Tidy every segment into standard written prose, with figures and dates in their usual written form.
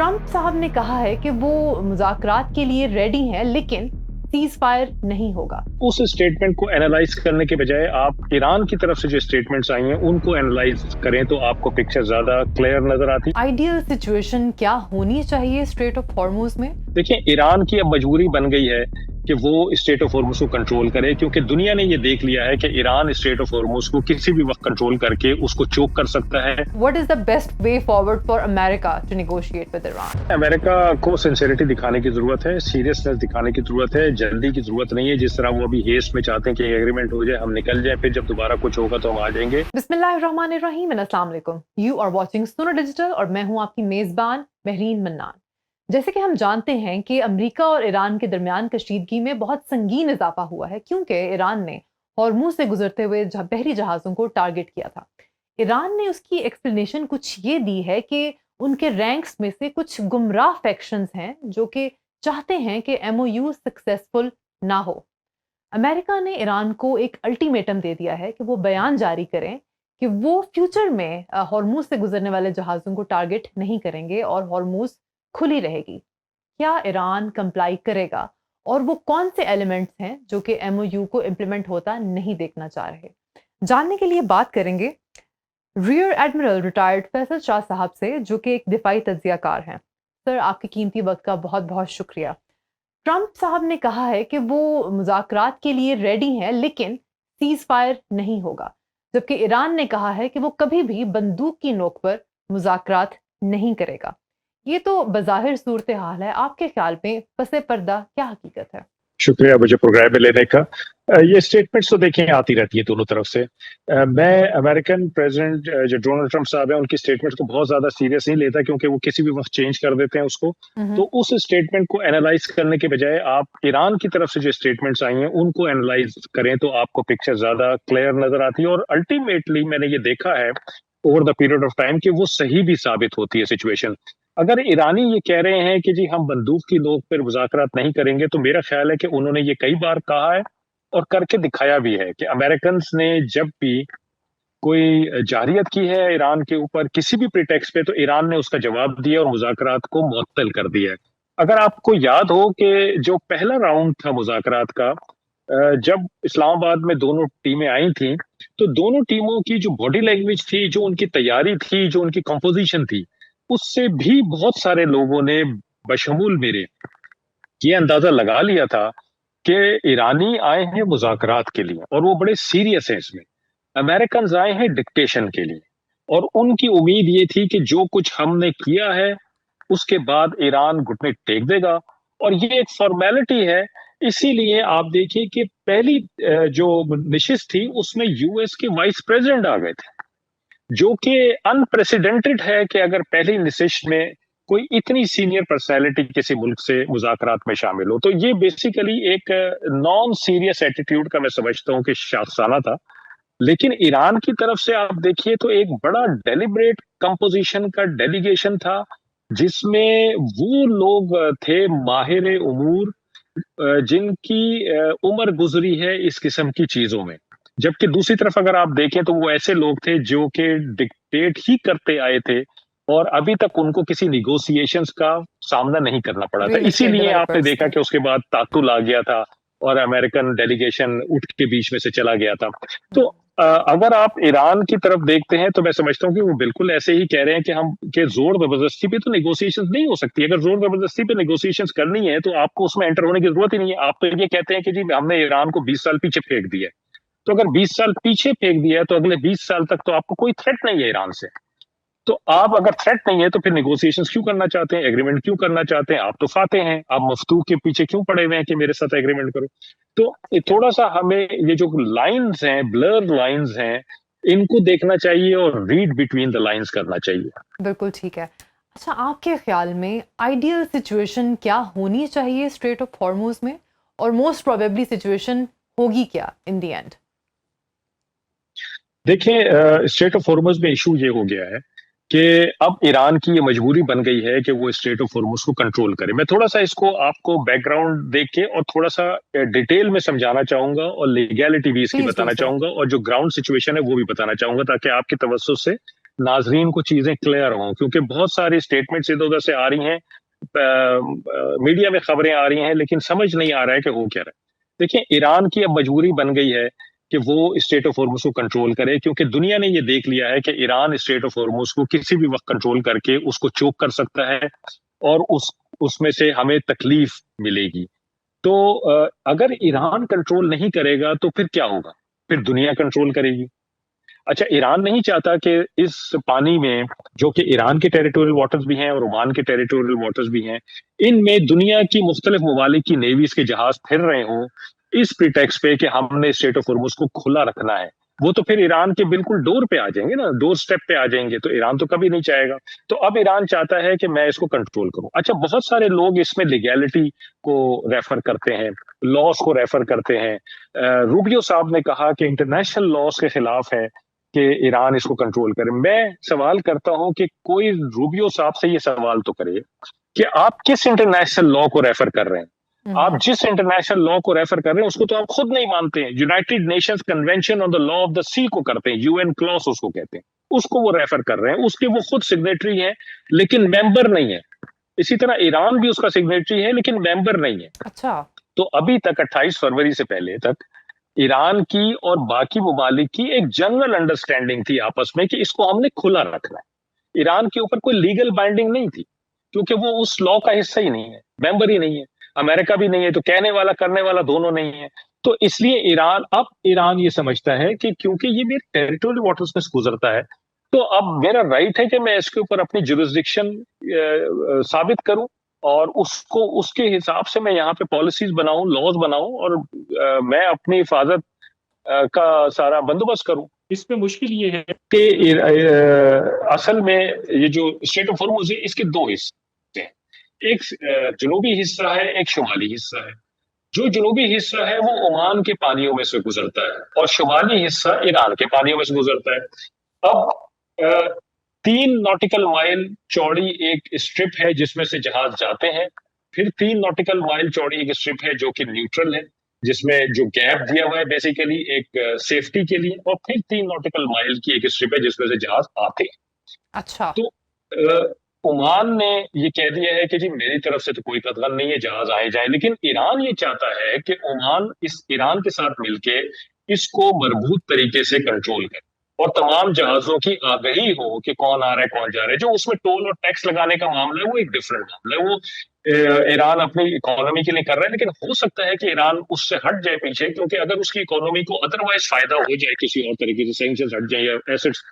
Trump साहब ने कहा है कि वो मुज़ाकरात के लिए रेडी हैं, लेकिन सीज फायर नहीं होगा। उस स्टेटमेंट को एनालाइज करने के बजाय आप ईरान की तरफ से जो स्टेटमेंट्स आई हैं उनको एनालाइज करें तो आपको पिक्चर ज्यादा क्लियर नजर आती। आइडियल सिचुएशन क्या होनी चाहिए स्ट्रेट ऑफ हॉर्मुज में? देखिए, ईरान की अब मजबूरी बन गई है कि वो स्टेट ऑफ हॉर्मुज को कंट्रोल करे, क्योंकि दुनिया ने ये देख लिया है कि ईरान स्टेट ऑफ हॉर्मुज को किसी भी वक्त कंट्रोल करके उसको चोक कर सकता है। What is the best way forward for America to negotiate with Iran? America को सिंसियरिटी दिखाने की जरूरत है, सीरियसनेस दिखाने की जरूरत है, जल्दी की जरूरत नहीं है। जिस तरह वो अभी हेस्ट में चाहते हैं कि एग्रीमेंट हो जाए, हम निकल जाए, फिर जब दोबारा कुछ होगा तो हम आ जाएंगे। बिस्मिल्लाहिर्रहमानिर्रहीम, अस्सलाम वालेकुम। यू आर वाचिंग सुनो डिजिटल और मैं हूं आपकी मेजबान महरीन मन्नान। जैसे कि हम जानते हैं कि अमेरिका और ईरान के दरमियान कशीदगी में बहुत संगीन इजाफा हुआ है, क्योंकि ईरान ने हॉर्मुज से गुजरते हुए बहरी जहाज़ों को टारगेट किया था। ईरान ने उसकी एक्सप्लेनेशन कुछ ये दी है कि उनके रैंक्स में से कुछ गुमराह फैक्शंस हैं जो कि चाहते हैं कि एमओयू सक्सेसफुल ना हो। अमेरिका ने ईरान को एक अल्टीमेटम दे दिया है कि वो बयान जारी करें कि वो फ्यूचर में हॉर्मुज से गुजरने वाले जहाज़ों को टारगेट नहीं करेंगे और हॉर्मुज खुली रहेगी। क्या ईरान कंप्लाई करेगा और वो कौन से एलिमेंट्स हैं जो कि एमओयू को इम्प्लीमेंट होता नहीं देखना चाह रहे? जानने के लिए बात करेंगे rear admiral retired Faisal Shah साहब से, जो कि एक दिफाई तज्जियाकार हैं। सर, आपके कीमती वक्त का बहुत बहुत शुक्रिया। ट्रंप साहब ने कहा है कि वो मुज़ाकरात के लिए रेडी हैं, लेकिन सीज फायर नहीं होगा, जबकि ईरान ने कहा है कि वो कभी भी बंदूक की नोक पर मुज़ाकरात नहीं करेगा। ये तो बज़ाहिर सूरत हाल है, आपके ख्याल में पसे पर्दा क्या हकीकत है? शुक्रिया मुझे प्रोग्राम में लेने का। ये स्टेटमेंट्स तो देखें आती रहती है दोनों तरफ से। मैं अमेरिकन प्रेसिडेंट जो डोनाल्ड ट्रंप साहब हैं उनकी स्टेटमेंट्स को बहुत ज्यादा सीरियस नहीं लेता, क्योंकि वो किसी भी वक्त चेंज कर देते हैं उसको। तो उस स्टेटमेंट को एनालाइज करने के बजाय आप ईरान की तरफ से जो स्टेटमेंट्स आई हैं उनको एनालाइज करें तो आपको पिक्चर ज्यादा क्लियर नजर आती है। और अल्टीमेटली मैंने ये देखा है over the period of time कि वो सही भी साबित होती है सिचुएशन। अगर ईरानी ये कह रहे हैं कि जी हम बंदूक की नोक पर मुज़ाकरात नहीं करेंगे, तो मेरा ख्याल है कि उन्होंने ये कई बार कहा है और करके दिखाया भी है कि अमेरिकन ने जब भी कोई जारियत की है ईरान के ऊपर किसी भी प्रिटेक्स्ट पे, तो ईरान ने उसका जवाब दिया और मुज़ाकरात को मुअत्तल कर दिया है। अगर आपको याद हो कि जो पहला राउंड था मुज़ाकरात का, जब इस्लामाबाद में दोनों टीमें आई थी, तो दोनों टीमों की जो बॉडी लैंग्वेज थी, जो उनकी तैयारी थी, जो उनकी कंपोजिशन थी, उससे भी बहुत सारे लोगों ने बशमूल मेरे ये अंदाजा लगा लिया था कि ईरानी आए हैं मुज़ाकरात के लिए और वो बड़े सीरियस हैं इसमें। अमेरिकन आए हैं डिक्टेशन के लिए, और उनकी उम्मीद ये थी कि जो कुछ हमने किया है उसके बाद ईरान घुटने टेक देगा, और ये एक फॉर्मेलिटी है। इसीलिए आप देखिए कि पहली जो निशिस्त थी उसमें यूएस के वाइस प्रेसिडेंट आ गए थे, जो कि अनप्रेसिडेंटेड है कि अगर पहली निशिस्त में कोई इतनी सीनियर पर्सनैलिटी किसी मुल्क से मुज़ाकरात में शामिल हो। तो ये बेसिकली एक नॉन सीरियस एटीट्यूड का मैं समझता हूँ कि शाखसाना था। लेकिन ईरान की तरफ से आप देखिए तो एक बड़ा डेलिब्रेट कंपोजिशन का डेलीगेशन था, जिसमें वो लोग थे माहिर उमूर, जिनकी उम्र गुजरी है इस किस्म की चीजों में। जबकि दूसरी तरफ अगर आप देखें तो वो ऐसे लोग थे जो कि डिक्टेट ही करते आए थे, और अभी तक उनको किसी निगोशिएशंस का सामना नहीं करना पड़ा था। रियल एस्टेट इसीलिए आपने डेवलपर्स देखा थे। कि उसके बाद तातुल आ गया था और अमेरिकन डेलीगेशन उठ के बीच में से चला गया था। तो अगर आप ईरान की तरफ देखते हैं तो मैं समझता हूँ कि वो बिल्कुल ऐसे ही कह रहे हैं कि हम के जोर जबरदस्ती पे तो नेगोशिएशंस नहीं हो सकती। अगर जोर जबरदस्ती पे नेगोशिएशंस करनी है तो आपको उसमें एंटर होने की जरूरत ही नहीं है। आप तो ये कहते हैं कि जी हमने ईरान को 20 साल पीछे फेंक दिया है। तो अगर 20 साल पीछे फेंक दिया है तो अगले 20 साल तक तो आपको कोई थ्रेट नहीं है ईरान से। तो आप अगर थ्रेट नहीं है तो फिर नेगोशिएशंस क्यों करना चाहते हैं, एग्रीमेंट क्यों करना चाहते हैं? आप तो फाते हैं, आप मफ्तूह के पीछे क्यों पड़े हुए हैं कि मेरे साथ एग्रीमेंट करो? तो थोड़ा सा हमें ये जो लाइंस हैं, ब्लर लाइंस हैं, इनको देखना चाहिए और रीड बिटवीन द लाइंस करना चाहिए। बिल्कुल ठीक है। अच्छा, आपके ख्याल में आइडियल सिचुएशन क्या होनी चाहिए स्ट्रेट ऑफ हॉर्मुज में, और मोस्ट प्रोबेबली सिचुएशन होगी क्या इन द एंड? देखिए, स्ट्रेट ऑफ हॉर्मुज में इशू ये हो गया है कि अब ईरान की ये मजबूरी बन गई है कि वो स्ट्रेट ऑफ हॉर्मुज को कंट्रोल करे। मैं थोड़ा सा इसको आपको बैकग्राउंड देख के और थोड़ा सा डिटेल में समझाना चाहूंगा, और लीगैलिटी भी इसकी प्लीज डू बताना सो। चाहूंगा, और जो ग्राउंड सिचुएशन है वो भी बताना चाहूंगा, ताकि आपकी तवज्जो से नाजरीन को चीजें क्लियर हों, क्योंकि बहुत सारी स्टेटमेंट्स इधर उधर से आ रही हैं, मीडिया में खबरें आ रही हैं, लेकिन समझ नहीं आ रहा है कि हो क्या रहा है। देखिए, ईरान की अब मजबूरी बन गई है कि वो स्टेट ऑफ हॉर्मुज को कंट्रोल करे, क्योंकि दुनिया ने ये देख लिया है कि ईरान स्टेट ऑफ हॉर्मुज को किसी भी वक्त कंट्रोल करके उसको चोक कर सकता है, और उसमें से हमें तकलीफ मिलेगी। तो अगर ईरान कंट्रोल नहीं करेगा तो फिर क्या होगा? फिर दुनिया कंट्रोल करेगी। अच्छा, ईरान नहीं चाहता कि इस पानी में, जो कि ईरान के टेरिटोरियल वाटर्स भी हैं और ओमान के टेरिटोरियल वाटर्स भी हैं, इनमें दुनिया की मुख्तलिफ ममालिक की नेवीज के जहाज फिर रहे हों, इस प्रिटेक्स पे कि हमने स्टेट ऑफ हॉर्मुज को खुला रखना है। वो तो फिर ईरान के बिल्कुल डोर पे आ जाएंगे ना, डोर स्टेप पे आ जाएंगे, तो ईरान तो कभी नहीं चाहेगा। तो अब ईरान चाहता है कि मैं इसको कंट्रोल करूं। अच्छा, बहुत सारे लोग इसमें लीगैलिटी को रेफर करते हैं, लॉस को रेफर करते हैं। रूबियो साहब ने कहा कि इंटरनेशनल लॉस के खिलाफ है कि ईरान इसको कंट्रोल करे। मैं सवाल करता हूं कि कोई रूबियो साहब से ये सवाल तो करे कि आप किस इंटरनेशनल लॉ को रेफर कर रहे हैं? आप जिस इंटरनेशनल लॉ को रेफर कर रहे हैं उसको तो आप खुद नहीं मानते हैं। United Nations convention on the law of the sea को करते हैं, यूएन क्लॉस उसको कहते हैं, उसको वो रेफर कर रहे हैं, उसके वो खुद सिग्नेटरी है लेकिन मेंबर नहीं है। इसी तरह ईरान भी उसका सिग्नेटरी है लेकिन मेंबर नहीं है। अच्छा। तो अभी तक 28 फरवरी से पहले तक ईरान की और बाकी ममालिक की एक जनरल अंडरस्टैंडिंग थी आपस में कि इसको हमने खुला रखना है। ईरान के ऊपर कोई लीगल बाइंडिंग नहीं थी, क्योंकि वो उस लॉ का हिस्सा ही नहीं है, मेंबर ही नहीं है। अमेरिका भी नहीं है, तो कहने वाला करने वाला दोनों नहीं है। तो इसलिए ईरान ये समझता है कि क्योंकि ये मेरे टेरिटोरियल वाटर्स में से गुजरता है, तो अब मेरा राइट है कि मैं इसके ऊपर अपनी जुरिस्डिक्शन साबित करूं, और उसको उसके हिसाब से मैं यहाँ पे पॉलिसीज बनाऊं, लॉज बनाऊं, और मैं अपनी हिफाजत का सारा बंदोबस्त करूं। इसमें मुश्किल ये है कि असल में ये जो स्टेट ऑफ हॉर्मुज है, इसके दो हिस्से हैं। एक जनूबी हिस्सा है, एक शुमाली हिस्सा है। जो जनूबी हिस्सा है वो ओमान के पानियों में से गुजरता है, और शुमाली हिस्सा ईरान के पानियों में से गुजरता है। अब अ, 3 नॉटिकल माइल चौड़ी एक स्ट्रिप है जिसमें से जहाज जाते हैं। फिर 3 नॉटिकल माइल चौड़ी एक स्ट्रिप है जो कि न्यूट्रल है, जिसमें जो गैप दिया हुआ है बेसिकली एक सेफ्टी के लिए। और फिर 3 नॉटिकल माइल की एक स्ट्रिप है जिसमें से जहाज आते हैं। अच्छा। तो ओमान ने ये कह दिया है कि जी मेरी तरफ से तो कोई कतल नहीं है, जहाज आए जाए, लेकिन ईरान ये चाहता है कि ओमान इस ईरान के साथ मिलके इसको मजबूत तरीके से कंट्रोल करे, और तमाम जहाजों की आगाही हो कि कौन आ रहा है कौन जा रहा है। जो उसमें टोल और टैक्स लगाने का मामला है वो एक डिफरेंट मामला है, वो ईरान अपनी इकोनॉमी के लिए कर रहा है, लेकिन हो सकता है कि ईरान उससे हट जाए पीछे, क्योंकि अगर उसकी इकोनॉमी को अदरवाइज फायदा हो जाए किसी और तरीके से, सैंक्शंस हट जाए या एसेट्स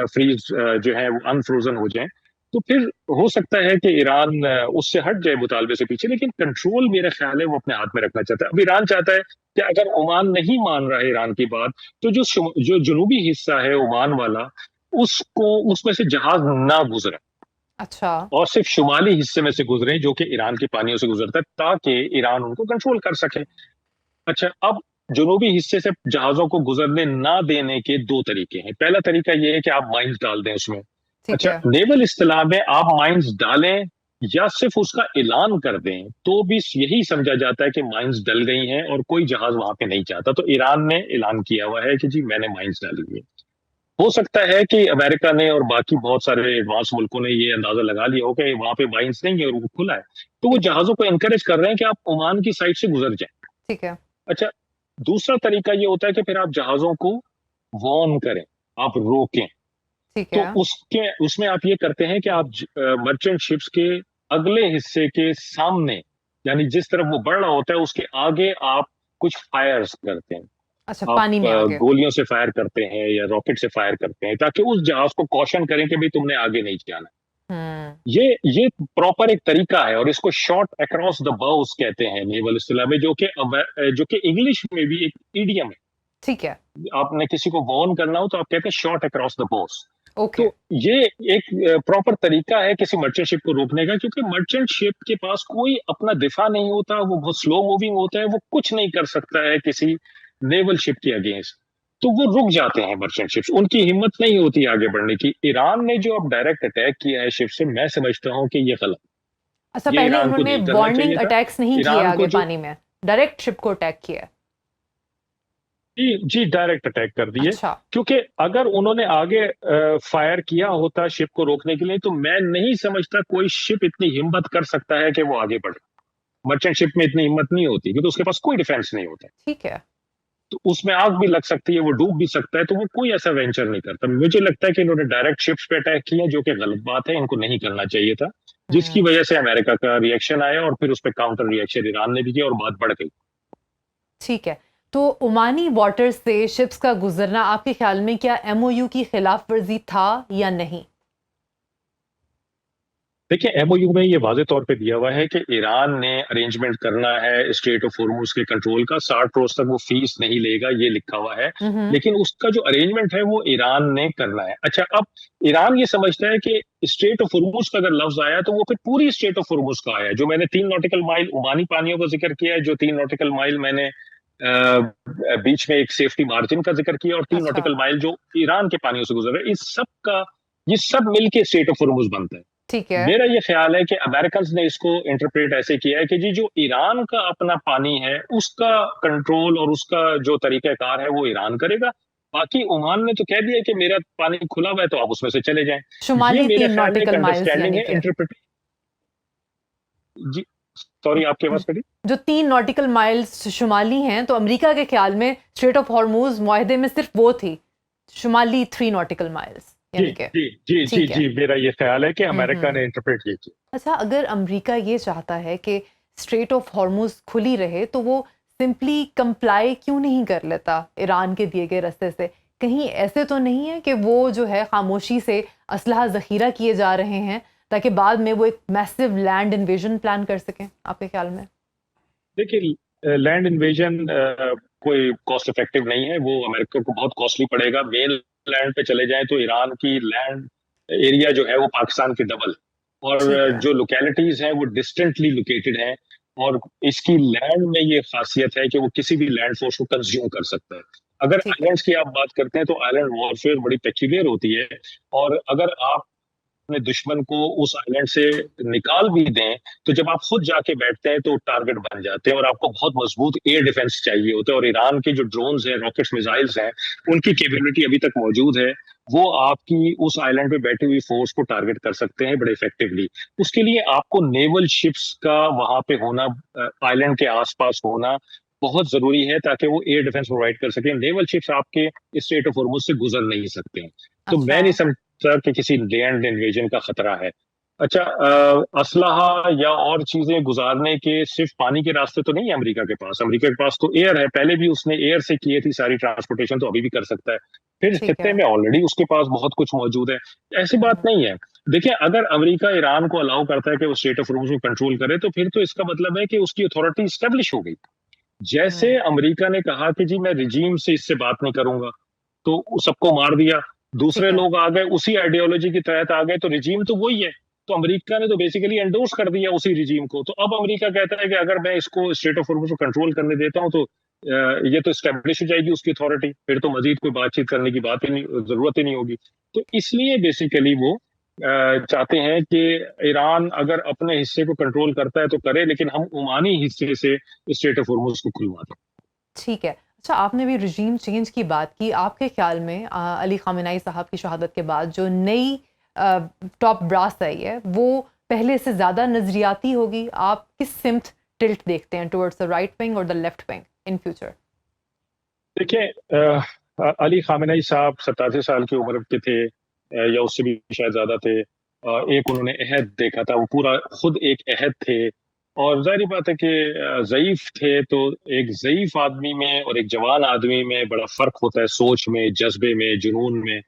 फ्रीज जो है वो अनफ्रोजन हो जाए, तो फिर हो सकता है कि ईरान उससे हट जाए मुतालबे से पीछे। लेकिन कंट्रोल मेरा ख्याल है वो अपने हाथ में रखना चाहता है। अब ईरान चाहता है कि अगर ओमान नहीं मान रहा है ईरान की बात, तो जो जनूबी हिस्सा है ओमान वाला, उसको उसमें से जहाज ना गुजरे, अच्छा। और सिर्फ शुमाली हिस्से में से गुजरे जो कि ईरान के पानियों से गुजरता है, ताकि ईरान उनको कंट्रोल कर सके। अच्छा, अब जनूबी हिस्से से जहाजों को गुजरने ना देने के दो तरीके हैं। पहला तरीका यह है कि आप माइंस डाल दें उसमें। ठीक अच्छा, है। नेवल इस्तेलाह में आप माइंस डालें या सिर्फ उसका ऐलान कर दें, तो भी यही समझा जाता है कि माइंस डल गई हैं और कोई जहाज वहां पे नहीं जाता। तो ईरान ने ऐलान किया हुआ है कि जी मैंने माइंस डाली है। हो सकता है कि अमेरिका ने और बाकी बहुत सारे एडवांस मुल्कों ने ये अंदाजा लगा लिया हो कि वहां पे माइंस नहीं है और वो खुला है, तो वो ठीक है। जहाजों को एनकरेज कर रहे हैं कि आप ओमान की साइड से गुजर जाए। ठीक है। अच्छा, दूसरा तरीका ये होता है कि फिर आप जहाजों को वॉर्न करें, आप रोकें। ठीक तो है। उसके उसमें आप ये करते हैं कि आप मर्चेंट शिप्स के अगले हिस्से के सामने, यानी जिस तरफ वो बढ़ रहा होता है उसके आगे आप कुछ फायर्स करते हैं। अच्छा, आप पानी में आगे। गोलियों से फायर करते हैं या रॉकेट से फायर करते हैं, ताकि उस जहाज को कॉशन करें कि भाई तुमने आगे नहीं जाना। हम्म। ये प्रॉपर एक तरीका है, और इसको शॉट अक्रॉस द बाउस कहते हैं नेवल इस्तिलाह में, जो कि इंग्लिश में भी एक इडियम है। ठीक है। आपने किसी को वॉर्न करना हो तो आप कहते हैं शॉट अक्रॉस द बाउस। तो ओके। ये एक प्रॉपर तरीका है किसी मर्चेंट शिप को रोकने का, क्योंकि मर्चेंट शिप के पास कोई अपना दिफा नहीं होता, वो बहुत स्लो मूविंग होता है, वो कुछ नहीं कर सकता है किसी नेवल शिप के अगेंस्ट। तो वो रुक जाते हैं मर्चेंट शिप्स, उनकी हिम्मत नहीं होती आगे बढ़ने की। ईरान ने जो अब डायरेक्ट अटैक किया है शिप से, मैं समझता हूँ कि ये गलत, अच्छा, ये पहले ईरान को उन्होंने नहीं करना वार्निंग चाहिए था। अटैक्स नहीं किए ईरान आगे को जो पानी में, डायरेक्ट शिप को अटैक किया है। जी जी, डायरेक्ट अटैक कर दिए। अच्छा। क्योंकि अगर उन्होंने आगे फायर किया होता शिप को रोकने के लिए, तो मैं नहीं समझता कोई शिप इतनी हिम्मत कर सकता है कि वो आगे बढ़े। मर्चेंट शिप में इतनी हिम्मत नहीं होती, क्योंकि उसके पास कोई डिफेंस नहीं होता। ठीक है। तो उसमें आग भी लग सकती है, वो डूब भी सकता है, तो वो कोई ऐसा वेंचर नहीं करता। मुझे लगता है कि इन्होंने डायरेक्ट शिप्स पे अटैक किया, जो कि गलत बात है, इनको नहीं करना चाहिए था। जिसकी हम्म। वजह से अमेरिका का रिएक्शन आया, और फिर उस पर काउंटर रिएक्शन ईरान ने भी किया, और बात बढ़ गई। ठीक है। तो ओमानी वाटर से शिप्स का गुजरना आपके ख्याल में क्या एमओयू की खिलाफ वर्जी था या नहीं? देखिए, एमओयू में ये वाजे तौर पे दिया हुआ है कि ईरान ने अरेंजमेंट करना है स्ट्रेट ऑफ होर्मुज के कंट्रोल का, 60 रोज तक वो फीस नहीं लेगा, ये लिखा हुआ है। हम्म। लेकिन उसका जो अरेंजमेंट है वो ईरान ने करना है। अच्छा, अब ईरान ये समझता है कि स्ट्रेट ऑफ होर्मुज का अगर लफ्ज आया, तो वो फिर पूरी स्ट्रेट ऑफ होर्मुज का आया। जो मैंने 3 नॉटिकल माइल ओमानी पानियों का जिक्र किया है, जो 3 नॉटिकल माइल मैंने बीच में एक सेफ्टी मार्जिन का जिक्र किया, और तीन अच्छा। नॉटिकल माइल जो ईरान के पानियों से गुजर रहा है, इस सब का, ये सब मिलके स्ट्रेट ऑफ होर्मुज बनता है। ठीक है। मेरा ये ख्याल है कि अमेरिकन ने इसको इंटरप्रेट ऐसे किया है कि जी, जो ईरान का अपना पानी है, उसका कंट्रोल और उसका जो तरीकाकार है वो ईरान करेगा। बाकी ओमान ने तो कह दिया कि मेरा पानी खुला हुआ है, तो आप उसमें से चले जाएं। ये शुमाली मेरे तीन ख्याल में एक नॉटिकल माइल्स अंडरस्टैंडिंग यानी है, कि इंटरप्रिट। जी, सॉरी, आपकी आवाज कटी। जो 3 नॉटिकल माइल्स शुमाली हैं, तो अमेरिका के ख्याल में स्ट्रेट ऑफ हॉर्मूज मुआहदे में सिर्फ वो थी, शुमाली 3 नॉटिकल माइल्स जी यानी कि। जी जी जी ठीक है। जी, मेरा ये ख्याल है कि अमेरिका हम्म। ने इंटरप्रेट ये किया। अच्छा, अगर अमेरिका ये चाहता है कि स्ट्रेट ऑफ हॉर्मूज खुली रहे, तो वो सिंपली कंप्लाई क्यों नहीं कर लेता ईरान के दिए गए रास्ते से? कहीं ऐसे तो नहीं है कि वो जो है खामोशी से असलहा ज़ख़ीरा किए जा रहे हैं, ताकि बाद में वो एक मैसिव लैंड इन्वेजन प्लान कर सकें, आपके ख्याल में? देखिए, लैंड इन्वेजन कोई कॉस्ट इफेक्टिव नहीं है, वो अमेरिका को बहुत कॉस्टली पड़ेगा। मेन लैंड पे चले जाएं तो ईरान की लैंड एरिया जो है वो पाकिस्तान के डबल, और ठीक है। जो लोकेलिटीज हैं वो डिस्टेंटली लोकेटेड हैं। और इसकी लैंड में ये खासियत है कि वो किसी भी लैंड फोर्स को कंज्यूम कर सकता है। अगर ठीक है। आइलैंड्स की आप बात करते हैं, तो आइलैंड वॉरफेयर बड़ी पेक्यूलियर होती है। और अगर आप अपने दुश्मन को उस आइलैंड से निकाल भी दें, तो जब आप खुद जाके बैठते हैं तो टारगेट बन जाते हैं, और आपको बहुत मजबूत एयर डिफेंस चाहिए होता है। और ईरान के जो ड्रोन्स हैं, रॉकेट्स, मिसाइल्स हैं, उनकी कैपेबिलिटी अभी तक मौजूद है। वो आपकी उस आइलैंड पे बैठी हुई फोर्स को टारगेट कर सकते हैं बड़े इफेक्टिवली। उसके लिए आपको नेवल शिप्स का वहां पे होना, आइलैंड के आसपास होना बहुत जरूरी है, ताकि वो एयर डिफेंस प्रोवाइड कर सके। नेवल शिप्स आपके स्ट्रेट ऑफ हॉर्मुज से गुजर नहीं सकते हैं। तो अच्छा। मैं नहीं समझता कि किसी लैंड इन्वेजन का खतरा है। अच्छा, असलहा या और चीजें गुजारने के सिर्फ पानी के रास्ते तो नहीं है अमेरिका के पास। अमेरिका के पास तो एयर है, पहले भी उसने एयर से की थी सारी ट्रांसपोर्टेशन, तो अभी भी कर सकता है। फिर ठीक खत्ते है। में ऑलरेडी उसके पास बहुत कुछ मौजूद है। ऐसी बात हम्म। नहीं है। देखिए, अगर अमेरिका ईरान को अलाउ करता है कि वो स्टेट ऑफ होर्मुज को कंट्रोल करे, तो फिर तो इसका मतलब है कि उसकी अथॉरिटी स्टेब्लिश हो गई। जैसे हम्म। अमेरिका ने कहा कि जी, मैं रिजीम से इससे बात नहीं करूंगा, तो सबको मार दिया। ठीक दूसरे है। लोग आ गए, उसी आइडियोलॉजी के तहत आ गए, तो रिजीम तो वही है। तो अमेरिका ने तो बेसिकली एंडोर्स कर दिया उसी रिजीम को। तो अब अमेरिका कहता है कि अगर मैं इसको स्टेट ऑफ हॉर्मुज को कंट्रोल करने देता हूं, तो ये तो स्टेब्लिश हो जाएगी उसकी अथॉरिटी, फिर तो मजीद कोई बातचीत करने की बात ही नहीं, जरूरत ही नहीं होगी। तो इसलिए बेसिकली वो चाहते हैं कि ईरान अगर अपने हिस्से को कंट्रोल करता है तो करे, लेकिन हम ओमानी हिस्से से स्टेट ऑफ हॉर्मुज को खुलवा दें। ठीक है। अच्छा, आपने भी रिजीम चेंज की बात की। आपके ख्याल में अली ख़ामेनी साहब की शहादत के बाद जो नई टॉप ब्रास आई है, वो पहले से ज़्यादा नज़रियाती होगी? आप किस सिमत टिल्ट देखते हैं, टुवर्ड्स द राइट विंग और the left wing in future? देखिए, अली खामेनी साहब 87 साल की उम्र के थे, या उससे भी शायद ज्यादा थे। एक उन्होंने अहद देखा था, वो पूरा खुद एक अहद थे। और जाहिर बात है कि ज़ईफ थे, तो एक ज़ईफ आदमी में और एक जवान आदमी में बड़ा फर्क होता है, सोच में, जज्बे में, जुनून में।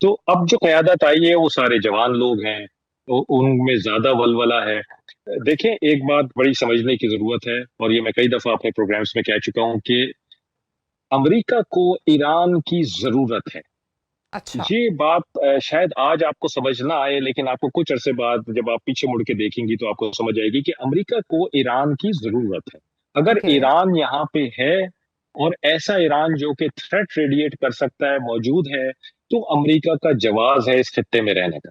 तो अब जो क़यादत आई है वो सारे जवान लोग हैं, तो उनमें ज्यादा वलवला है। देखें, एक बात बड़ी समझने की जरूरत है, और ये मैं कई दफा अपने प्रोग्राम्स में कह चुका हूं कि अमेरिका को ईरान की जरूरत है। अच्छा। ये बात शायद आज आपको समझ ना आए, लेकिन आपको कुछ अरसे बाद जब आप पीछे मुड़ के देखेंगी तो आपको समझ आएगी कि अमेरिका को ईरान की जरूरत है। अगर ओके। ईरान यहाँ पे है, और ऐसा ईरान जो कि थ्रेट रेडिएट कर सकता है मौजूद है, तो अमेरिका का जवाब है इस खित्ते में रहने का।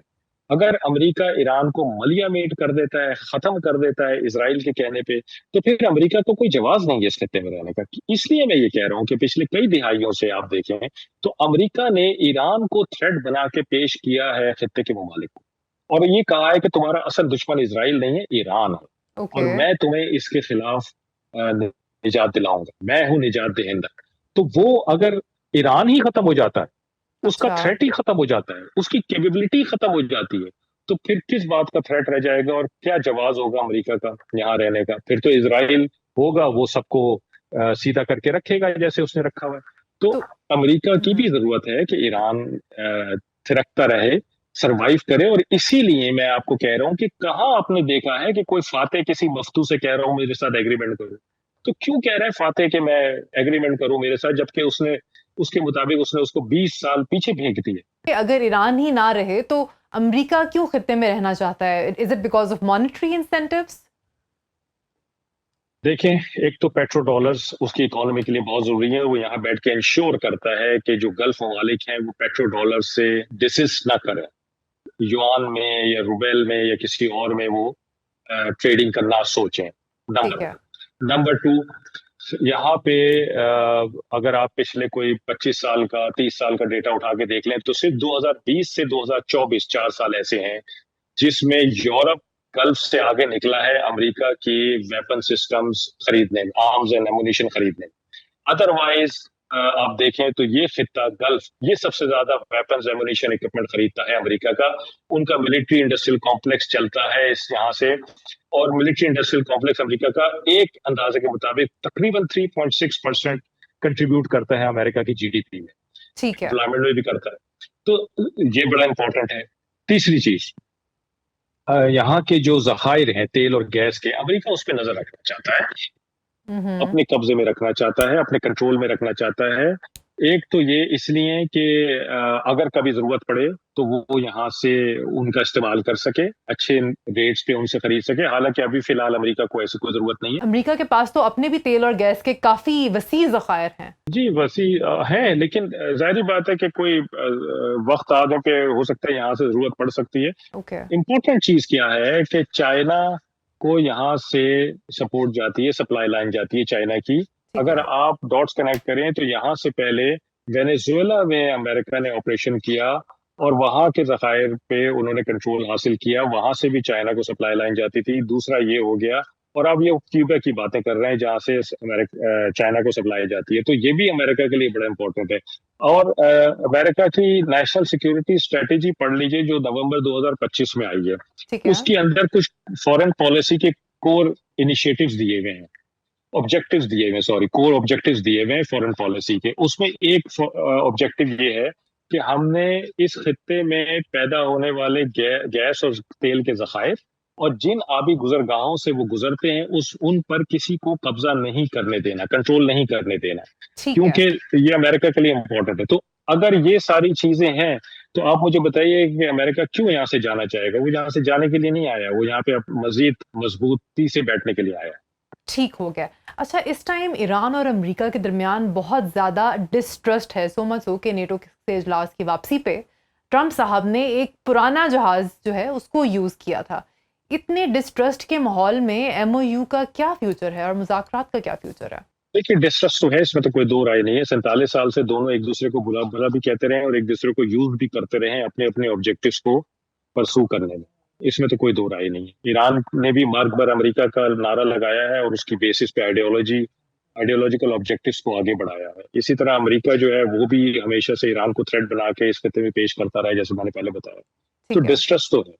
अगर अमेरिका ईरान को मलियामेट कर देता है, खत्म कर देता है इसराइल के कहने पे, तो फिर अमेरिका को कोई जवाब नहीं है इस खत्ते में रहने का। इसलिए मैं ये कह रहा हूँ कि पिछले कई दिहाइयों से आप देखें तो अमेरिका ने ईरान को थ्रेट बना के पेश किया है खत्ते के ममालिक को, और ये कहा है कि तुम्हारा असल दुश्मन इसराइल नहीं है, ईरान है, और ओके। मैं तुम्हें इसके खिलाफ निजात दिलाऊंगा, मैं हूं निजात दहिंदा। तो वो अगर ईरान ही खत्म हो जाता है, उसका अच्छा। थ्रेट ही खत्म हो जाता है, उसकी कैपेबिलिटी खत्म हो जाती है, तो फिर किस बात का थ्रेट रह जाएगा और क्या जवाब होगा अमेरिका का यहाँ रहने का? फिर तो इसराइल होगा वो सबको सीधा करके रखेगा जैसे उसने रखा हुआ है। तो तो अमेरिका की हम्म, भी जरूरत है कि ईरान थिरकता रहे, सरवाइव करे। और इसीलिए मैं आपको कह रहा हूं कि कहाँ आपने देखा है कि कोई फातेह किसी मफ्तू से कह रहा हूं मेरे साथ एग्रीमेंट करो? तो क्यों कह रहा है फातेह कि मैं एग्रीमेंट करूं मेरे साथ, जबकि उसने उसके मुताबिक उसने उसको 20 साल पीछे फेंक दिए। अगर ईरान ही ना रहे तो अमेरिका क्यों खत्ते में रहना चाहता है? Is it because of monetary incentives? देखें, एक तो पेट्रो डॉलर्स उसकी इकोनॉमी के लिए बहुत जरूरी है। वो यहाँ बैठ के इंश्योर करता है कि जो गल्फ ममालिक हैं वो पेट्रो डॉलर से डिसिस्ट ना करें, युआन में या रुबेल में या किसी और में वो ट्रेडिंग करना सोचें। ठीक नंबर है। नंबर टू, यहाँ पे अगर आप पिछले कोई 25 साल का 30 साल का डेटा उठा के देख लें तो सिर्फ 2020 से 2024 4 साल ऐसे हैं जिसमें यूरोप गल्फ से आगे निकला है अमेरिका की वेपन सिस्टम्स खरीदने में, आर्म्स एंड एमुनिशन खरीदने में। अदरवाइज आप देखें तो ये खिता गल्फ ये सबसे ज्यादा वेपन्स एमुनिशन इक्विपमेंट खरीदता है अमेरिका का। उनका मिलिट्री इंडस्ट्रियल कॉम्प्लेक्स चलता है इस यहाँ से, और मिलिट्री इंडस्ट्रियल कॉम्प्लेक्स अमेरिका का एक अंदाजे के मुताबिक तकरीबन 3.6% कंट्रीब्यूट करता है अमेरिका की जीडीपी में, ठीक है। एम्प्लॉयमेंट में भी करता है। तो ये बड़ा इंपॉर्टेंट है। तीसरी चीज, यहाँ के जो जखायर हैं तेल और गैस के, अमेरिका उस पर नजर रखना चाहता है, हम्म। अपने कब्जे में रखना चाहता है, अपने कंट्रोल में रखना चाहता है। एक तो ये इसलिए कि अगर कभी जरूरत पड़े तो वो यहाँ से उनका इस्तेमाल कर सके, अच्छे रेट्स पे उनसे खरीद सके। हालांकि अभी फिलहाल अमेरिका को ऐसी कोई जरूरत नहीं है। अमेरिका के पास तो अपने भी तेल और गैस के काफी वसी जखायर हैं। जी वसी है, लेकिन जाहिर बात है कि कोई वक्त आगे पे हो सकता है यहाँ से जरूरत पड़ सकती है। ओके। इम्पोर्टेंट चीज क्या है कि चाइना को यहाँ से सपोर्ट जाती है, सप्लाई लाइन जाती है चाइना की। ठीक अगर है। आप डॉट्स कनेक्ट करें तो यहाँ से पहले वेनेजुएला में अमेरिका ने ऑपरेशन किया और वहां के जखायर पे उन्होंने कंट्रोल हासिल किया, वहां से भी चाइना को सप्लाई लाइन जाती थी। दूसरा ये हो गया, और अब ये क्यूबा की बातें कर रहे हैं जहां से अमेरिका चाइना को सप्लाई जाती है, तो ये भी अमेरिका के लिए बड़ा इंपॉर्टेंट है। और अमेरिका की नेशनल सिक्योरिटी स्ट्रेटेजी पढ़ लीजिए जो नवंबर 2025 में आई है। ठीक है। उसके अंदर कुछ फॉरेन पॉलिसी के कोर इनिशिएटिव्स दिए गए हैं, ऑब्जेक्टिव्स दिए हुए हैं, सॉरी, कोर ऑब्जेक्टिव्स दिए हुए हैं फॉरेन पॉलिसी के। उसमें एक ऑब्जेक्टिव ये है कि हमने इस खित्ते में पैदा होने वाले गैस और तेल के जखायर और जिन आबी गुजरगाहों से वो गुजरते हैं उस उन पर किसी को कब्जा नहीं करने देना, कंट्रोल नहीं करने देना, ठीक है। क्योंकि ये अमेरिका के लिए इंपॉर्टेंट है। तो अगर ये सारी चीजें हैं तो आप मुझे बताइए कि अमेरिका क्यों यहाँ से जाना चाहेगा? वो यहाँ से जाने के लिए नहीं आया, वो यहाँ पे मजीद मजबूती से बैठने के लिए आया। ठीक हो गया। अच्छा, इस टाइम ईरान और अमेरिका के दरमियान बहुत ज़्यादा डिस्ट्रस्ट है, सो मच हो कि नेटो से इजलास की वापसी पे ट्रंप साहब ने एक पुराना जहाज़ जो है उसको यूज़ किया था। इतने डिस्ट्रस्ट के माहौल में एमओयू का क्या फ्यूचर है और मुज़ाकरात का क्या फ्यूचर है? देखिए, डिस्ट्रस्ट तो है, इसमें तो कोई दो राय नहीं है। 47 साल से दोनों एक दूसरे को बुरा भला भी कहते रहे और एक दूसरे को यूज भी करते रहे अपने अपने ऑब्जेक्टिव्स को परसू करने में। इसमें तो कोई दो राय नहीं है। ईरान ने भी मार्क भर अमेरिका का नारा लगाया है और उसकी बेसिस पे आइडियोलॉजिकल ऑब्जेक्टिव्स को आगे बढ़ाया है। इसी तरह अमेरिका जो है वो भी हमेशा से ईरान को थ्रेट बना के इस खत्ते में पेश करता रहा है, जैसे मैंने पहले बताया। तो ठीक है। डिस्ट्रस्ट तो है।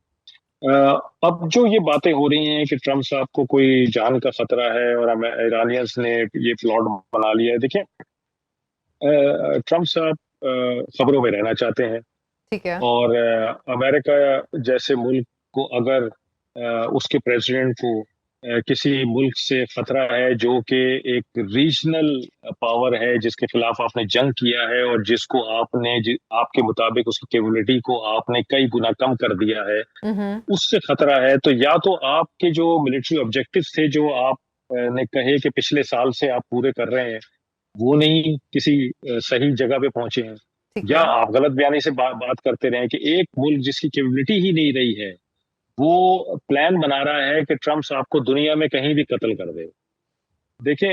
अब जो ये बातें हो रही हैं कि ट्रम्प साहब को कोई जान का खतरा है और ईरानियंस ने ये प्लॉट बना लिया है, देखिए, ट्रम्प साहब खबरों में रहना चाहते हैं, ठीक है। और अमेरिका जैसे मुल्क को अगर उसके प्रेसिडेंट को किसी मुल्क से खतरा है जो कि एक रीजनल पावर है जिसके खिलाफ आपने जंग किया है और जिसको आपके मुताबिक उसकी कैपेबिलिटी को आपने कई गुना कम कर दिया है, हम्म। उससे खतरा है, तो या तो आपके जो मिलिट्री ऑब्जेक्टिव्स थे जो आप ने कहे कि पिछले साल से आप पूरे कर रहे हैं वो नहीं किसी सही जगह पे पहुंचे हैं, ठीक या है। आप गलत बयानी से बात करते रहे कि एक मुल्क जिसकी कैपेबिलिटी ही नहीं रही है, वो प्लान बना रहा है कि ट्रम्प साहब को दुनिया में कहीं भी कत्ल कर दे। देखिए,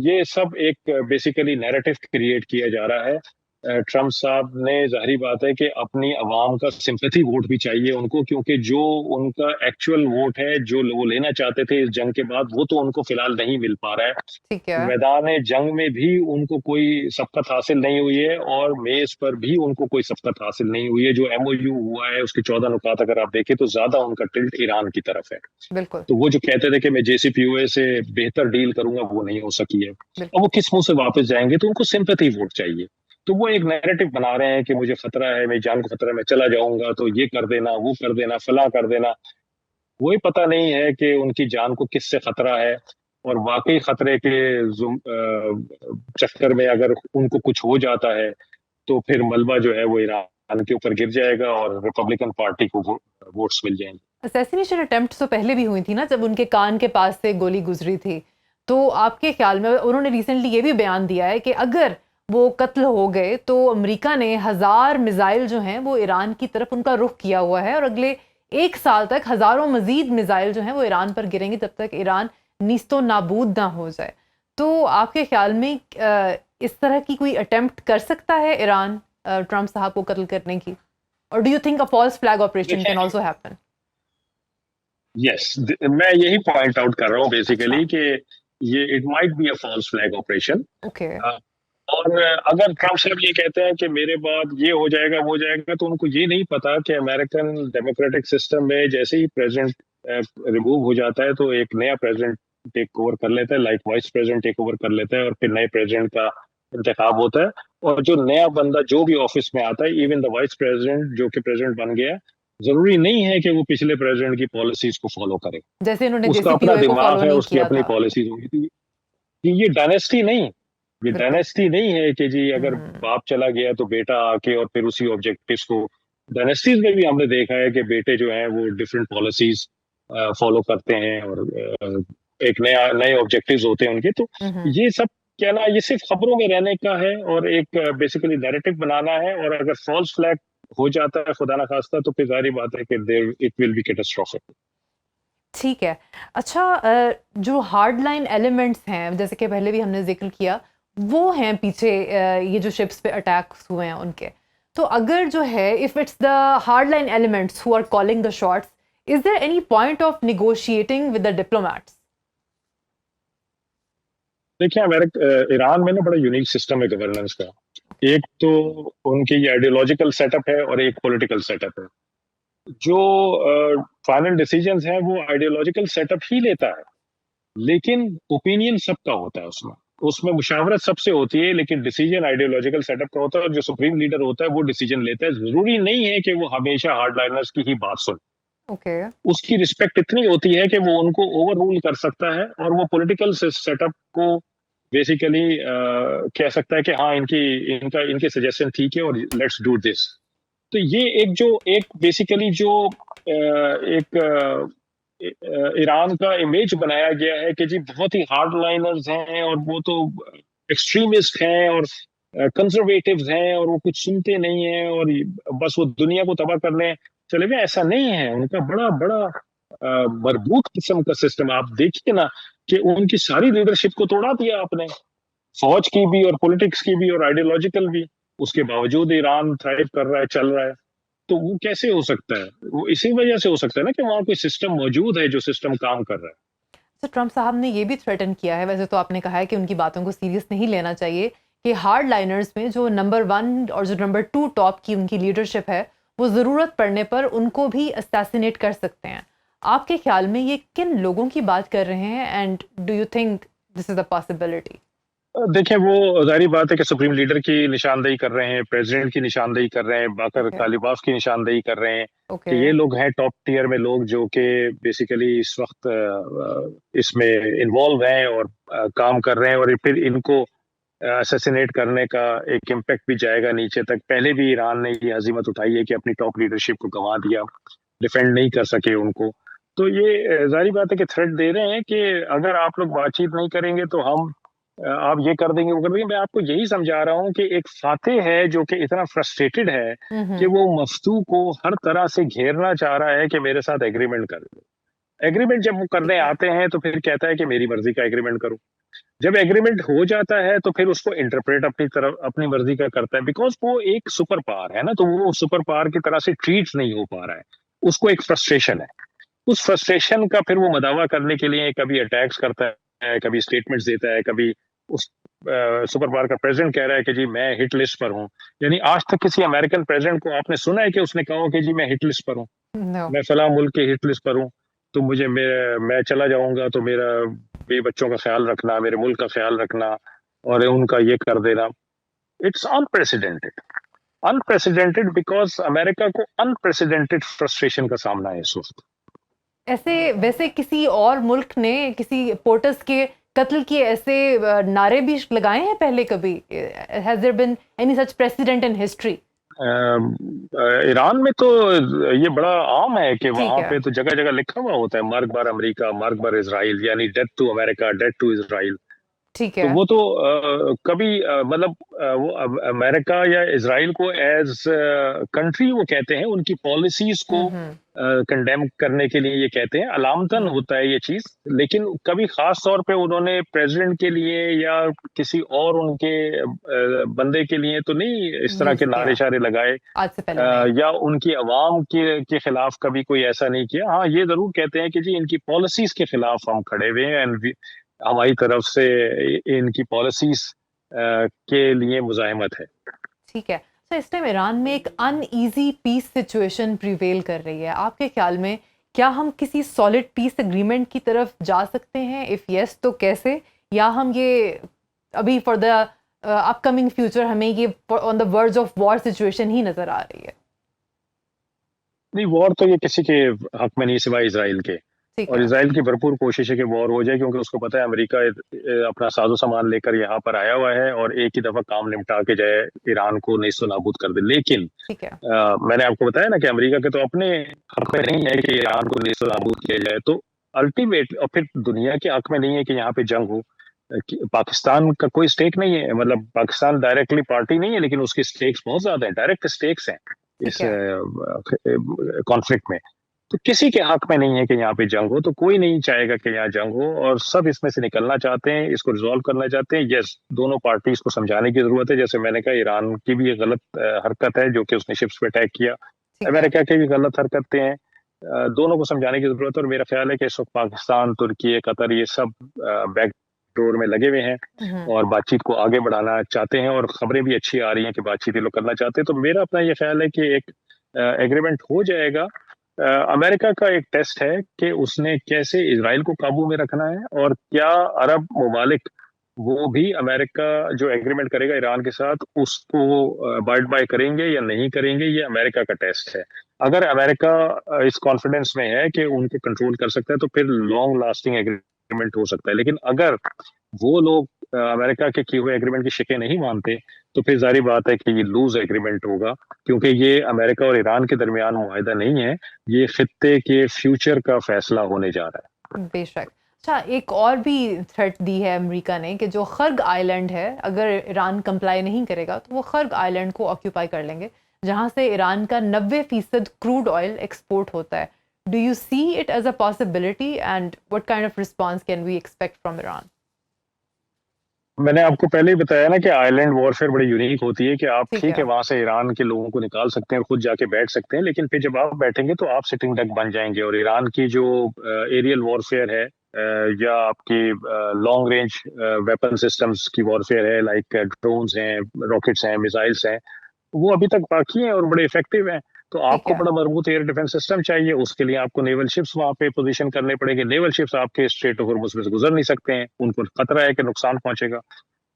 ये सब एक बेसिकली नैरेटिव क्रिएट किया जा रहा है। ट्रम्प साहब ने, जाहिर बात है कि अपनी आवाम का सिंपैथी वोट भी चाहिए उनको, क्योंकि जो उनका एक्चुअल वोट है, जो वो लेना चाहते थे इस जंग के बाद, वो तो उनको फिलहाल नहीं मिल पा रहा है। ठीक है। मैदान जंग में भी उनको कोई सबकत हासिल नहीं हुई है, और मेज पर भी उनको कोई सबकत हासिल नहीं हुई है। जो एमओयू हुआ है उसके 14 नुकात अगर आप देखें तो ज्यादा उनका टिल्ट ईरान की तरफ है। बिल्कुल। तो वो जो कहते थे कि मैं जेसीपीओए से बेहतर डील करूंगा, वो नहीं हो सकी है। अब बिल्कुल। वो किस मुंह से वापस जाएंगे? तो उनको सिंपैथी वोट चाहिए। तो वो एक नैरेटिव बना रहे हैं कि मुझे खतरा है, मेरी जान को खतरा है, मैं चला जाऊंगा तो ये कर देना, वो कर देना, फला कर देना। वही पता नहीं है कि उनकी जान को किससे खतरा है, और वाकई खतरे के चक्कर में अगर उनको कुछ हो जाता है तो फिर मलबा जो है वो ईरान के ऊपर गिर जाएगा और रिपब्लिकन पार्टी को वोट्स मिल जाएंगे। असैसिनेशन अटेम्प्ट तो पहले भी हुई थी ना, जब उनके कान के पास से गोली गुजरी थी। तो आपके ख्याल में, उन्होंने रिसेंटली ये भी बयान दिया है कि अगर वो कत्ल हो गए तो अमेरिका ने 1000 मिसाइल जो हैं वो ईरान की तरफ उनका रुख किया हुआ है, और अगले 1 साल तक हजारों मजीद मिसाइल जो हैं वो ईरान पर गिरेंगे, तब तक ईरान नीस्तो नाबूद ना हो जाए। तो आपके ख्याल में इस तरह की कोई अटेम्प्ट कर सकता है ईरान ट्रम्प साहब को कत्ल करने की? और do you think a false flag operation can देखिए, आल्सो हैपन? यस, मैं यही पॉइंट आउट कर रहा हूँ अच्छा। बेसिकली कि ये it might be a false flag operation. Okay. और अगर ट्रम्प साहब ये कहते हैं कि मेरे बाद ये हो जाएगा, वो हो जाएगा, तो उनको ये नहीं पता कि अमेरिकन डेमोक्रेटिक सिस्टम में जैसे ही प्रेसिडेंट रिमूव हो जाता है तो एक नया प्रेसिडेंट टेक ओवर कर लेता है, like vice president take over कर लेता है, और फिर नए प्रेसिडेंट का इंतखाब होता है। और जो नया बंदा जो भी ऑफिस में आता है, इवन द वाइस प्रेसिडेंट जो कि प्रेसिडेंट बन गया, जरूरी नहीं है कि वो पिछले प्रेसिडेंट की पॉलिसीज को फॉलो करे। जैसे इन्होंने उसका अपना जेसीपीओए को फॉलो दिमाग है, नहीं उसकी किया अपनी था। पॉलिसीज होगी। तो ये डायनेस्टी नहीं, ये बिल्कुल। डायनेस्टी नहीं है कि जी अगर हम्म। बाप चला गया तो बेटा आके और फिर उसी ऑब्जेक्टिव्स को। डायनेस्टीज में भी हमने देखा है कि बेटे जो हैं वो डिफरेंट पॉलिसीज फॉलो करते हैं, और एक नए ऑब्जेक्टिव्स होते हैं उनके। तो हम्म। ये सब क्या ना, ये सिर्फ खबरों में रहने का है और एक बेसिकली नैरेटिव बनाना है। और अगर फॉल्स फ्लैग हो जाता है खुदा ना खास्ता, तो फिर जाहिर बात है कि there it will be catastrophic. ठीक है। अच्छा, जो हार्ड लाइन एलिमेंट्स हैं, जैसे कि पहले भी हमने जिक्र किया, वो हैं पीछे, ये जो शिप्स पे अटैक्स हुए हैं उनके। तो अगर जो है, if it's the hard line elements who are calling the shots, is there any point of negotiating with the diplomats? देखिए, ईरान में ना बड़ा यूनिक सिस्टम है गवर्नेंस का। एक तो उनकी ये आइडियोलॉजिकल सेटअप है और एक पॉलिटिकल सेटअप है। जो फाइनल डिसीजंस हैं वो आइडियोलॉजिकल सेटअप ही लेता है, लेकिन ओपिनियन सबका होता है उसमें। उसमें मुशावरत सबसे होती है, लेकिन डिसीजन आइडियोलॉजिकल सेटअप का होता है, और जो सुप्रीम लीडर होता है वो डिसीजन लेता है। जरूरी नहीं है कि वो हमेशा हार्डलाइनर्स की ही बात सुने। ओके। उसकी रिस्पेक्ट इतनी होती है कि वो उनको ओवर रूल कर सकता है, और वो पॉलिटिकल सेटअप को बेसिकली कह सकता है कि हाँ, इनके सजेशन ठीक है और लेट्स डू दिस। तो ये एक बेसिकली जो एक ईरान का इमेज बनाया गया है कि जी बहुत ही हार्ड लाइनर्स हैं, और वो तो एक्सट्रीमिस्ट हैं और कंजर्वेटिव्स हैं, और वो कुछ सुनते नहीं हैं, और बस वो दुनिया को तबाह करने चले गए। ऐसा नहीं है। उनका बड़ा बड़ा मजबूत किस्म का सिस्टम। आप देखिए ना कि उनकी सारी लीडरशिप को तोड़ा दिया आपने, फौज की भी और पॉलिटिक्स की भी और आइडियोलॉजिकल भी। उसके बावजूद ईरान थ्राइव कर रहा है, चल रहा है। तो वो कैसे हो सकता है? वो इसी वजह से हो सकता है ना कि वहां कोई सिस्टम मौजूद है जो सिस्टम काम कर रहा है। तो ट्रम्प साहब ने ये भी थ्रेटन किया है, वैसे तो आपने कहा है कि उनकी बातों को सीरियस नहीं लेना चाहिए, कि हार्ड लाइनर्स में जो नंबर 1 और जो नंबर 2 टॉप की उनकी लीडरशिप है, वो ज़रूरत पड़ने पर उनको भी असैसिनेट कर सकते हैं। आपके ख्याल में ये किन लोगों की बात कर रहे हैं, and do you think this is a possibility? देखिए, वो जाहिर बात है कि सुप्रीम लीडर की निशानदेही कर रहे हैं, प्रेसिडेंट की निशानदेही कर रहे हैं, बाकर ओके। कालिबाफ की निशानदेही कर रहे हैं। कि ओके। ये लोग हैं टॉप टीयर में लोग जो कि बेसिकली इस वक्त इसमें इन्वॉल्व हैं और काम कर रहे हैं, और फिर इनको असैसिनेट करने का एक इम्पैक्ट भी जाएगा नीचे तक। पहले भी ईरान ने ये हजीमत उठाई है कि अपनी टॉप लीडरशिप को गंवा दिया, डिफेंड नहीं कर सके उनको। तो ये जाहिर बात है कि थ्रेट दे रहे हैं कि अगर आप लोग बातचीत नहीं करेंगे तो हम आप ये कर देंगे वो कर देंगे। मैं आपको यही समझा रहा हूँ कि एक फातेह है जो कि इतना फ्रस्ट्रेटेड है कि वो मफ्तू को हर तरह से घेरना चाह रहा है कि मेरे साथ एग्रीमेंट कर लो। एग्रीमेंट जब वो ठीक करने है। आते हैं तो फिर कहता है कि मेरी मर्जी का एग्रीमेंट करो। जब एग्रीमेंट हो जाता है तो फिर उसको इंटरप्रेट अपनी तरफ अपनी मर्जी का करता है, बिकॉज वो एक सुपर पावर है ना, तो वो सुपर पावर की तरह से ट्रीट नहीं हो पा रहा है। उसको एक फ्रस्ट्रेशन है। उस फ्रस्ट्रेशन का फिर वो मदावा करने के लिए कभी अटैक्स करता है, कभी स्टेटमेंट्स देता है, कभी उस सुपर पावर का प्रेसिडेंट कह रहा है कि जी मैं हिट लिस्ट पर हूँ। यानी आज तक किसी अमेरिकन प्रेसिडेंट को आपने सुना है कि उसने कहा हो कि जी मैं हिट लिस्ट पर हूँ, नो। मैं फला मुल्क के हिट लिस्ट पर हूँ, तो मुझे मैं चला जाऊंगा तो मेरा भी बच्चों का ख्याल रखना, मेरे मुल्क का ख्याल रखना और उनका ये कर देना। It's unprecedented. Unprecedented because America को अनप्रेसिडेंटेड फ्रस्ट्रेशन का सामना है इस वक्त। ऐसे वैसे किसी और मुल्क ने किसी पोर्टस के कत्ल के ऐसे नारे भी लगाए हैं पहले कभी? Has there been any such president in history? Iran में तो ये बड़ा आम है कि ठीक वहां है। पे तो जगह जगह लिखा हुआ होता है मार्क बार अमेरिका, मार्क बार इजराइल, यानी death to America, death to Israel. ठीक तो है। वो तो कभी मतलब वो अमेरिका या इजराइल को एज कंट्री वो कहते हैं, उनकी पॉलिसीज को हम्म। कंडेम करने के लिए ये कहते हैं, अलामतन होता है ये चीज। लेकिन कभी खास तौर पे उन्होंने प्रेसिडेंट के लिए या किसी और उनके बंदे के लिए तो नहीं इस तरह यूज के नारे किया शारे लगाए, आज से पहले नहीं। या उनकी अवाम के खिलाफ कभी कोई ऐसा नहीं किया। हाँ, ये जरूर कहते हैं कि जी इनकी पॉलिसीज के खिलाफ हम खड़े हुए हैं एंड हमारी तरफ से इनकी पॉलिसीज के लिए मुजाहिमत है। ठीक है। तो इस टाइम ईरान में एक अनईजी पीस सिचुएशन प्रिवेल कर रही है। आपके ख्याल में क्या हम किसी सॉलिड पीस एग्रीमेंट की तरफ जा सकते हैं? इफ यस तो कैसे? या हम ये अभी फॉर द अपकमिंग फ्यूचर हमें ये on the verge of war situation ही नजर आ रही है? नहीं, वॉर तो ये किसी के हक में नहीं सिवाय इसराइल के। ठीक और है। इसराइल की भरपूर कोशिश है कि वॉर हो जाए, क्योंकि उसको पता है अमेरिका अपना साजो सामान लेकर यहाँ पर आया हुआ है और एक ही दफा काम निपटा के जाए, ईरान को नेस्तो नाबूद कर दे। लेकिन ठीक है। मैंने आपको बताया ना कि अमेरिका के तो अपने हक में नहीं है कि ईरान को नेस्तो नाबूद किया जाए, तो अल्टीमेट और फिर दुनिया के हक में नहीं है कि यहाँ पे जंग हो। पाकिस्तान का कोई स्टेक नहीं है, मतलब पाकिस्तान डायरेक्टली पार्टी नहीं है, लेकिन उसके स्टेक्स बहुत ज्यादा हैं, डायरेक्ट स्टेक्स हैं ठीक इस है। कॉन्फ्लिक्ट में। तो किसी के हक में नहीं है कि यहाँ पे जंग हो, तो कोई नहीं चाहेगा कि यहाँ जंग हो, और सब इसमें से निकलना चाहते हैं, इसको रिजॉल्व करना चाहते हैं। यस, दोनों पार्टीज को समझाने की जरूरत है। जैसे मैंने कहा, ईरान की भी एक गलत हरकत है जो कि उसने शिप्स पे अटैक किया, ठीक है। अमेरिका की भी गलत हरकतें हैं। दोनों को समझाने की जरूरत है, और मेरा ख्याल है कि इस वक्त पाकिस्तान, तुर्की, कतर, ये सब बैक डोर में लगे हुए हैं हम्म। और बातचीत को आगे बढ़ाना चाहते हैं, और खबरें भी अच्छी आ रही हैं कि बातचीत ये लोग करना चाहते हैं। तो मेरा अपना ये ख्याल है कि एक एग्रीमेंट हो जाएगा। अमेरिका का एक टेस्ट है कि उसने कैसे इजराइल को काबू में रखना है, और क्या अरब ममालिक वो भी अमेरिका जो एग्रीमेंट करेगा ईरान के साथ उसको अबाइड बाय करेंगे या नहीं करेंगे। ये अमेरिका का टेस्ट है। अगर अमेरिका इस कॉन्फिडेंस में है कि उनको कंट्रोल कर सकता है तो फिर लॉन्ग लास्टिंग एग्रीमेंट हो सकता है। लेकिन अगर वो लोग अमेरिका के किए हुए एग्रीमेंट की शिकें नहीं मानते, तो फिर जारी बात है कि ये लूज एग्रीमेंट होगा, क्योंकि ये अमेरिका और ईरान के दरमियान मुआहिदा नहीं है, ये खित्ते के फ्यूचर का फैसला होने जा रहा है। बेशक। अच्छा, एक और भी थ्रेट दी है अमेरिका ने कि जो खर्ग आइलैंड है, अगर ईरान कंप्लाई नहीं करेगा तो वो खर्ग आइलैंड को ऑक्यूपाई कर लेंगे, जहां से ईरान का 90% क्रूड ऑयल एक्सपोर्ट होता है। Do you see it as a possibility and what kind of response can we expect from Iran? मैंने आपको पहले ही बताया ना कि आइलैंड वॉरफेयर बड़ी यूनिक होती है, कि आप ठीक ठीक है। है वहां से ईरान के लोगों को निकाल सकते हैं, खुद जाके बैठ सकते हैं, लेकिन फिर जब आप बैठेंगे तो आप सिटिंग डक बन जाएंगे। और ईरान की जो एरियल वॉरफेयर है, या आपकी लॉन्ग रेंज वेपन सिस्टम्स की वॉरफेयर है, लाइक ड्रोन्स हैं, रॉकेट्स हैं, मिसाइल्स हैं, वो अभी तक बाकी हैं और बड़े इफेक्टिव हैं। तो ठीक आपको है। बड़ा मजबूत एयर डिफेंस सिस्टम चाहिए, उसके लिए आपको नेवल शिप्स वहां पे पोजीशन करने पड़ेंगे। नेवल शिप्स आपके स्ट्रेट ऑफ हॉर्मुज़ में से गुजर नहीं सकते हैं, उनको खतरा है कि नुकसान पहुंचेगा।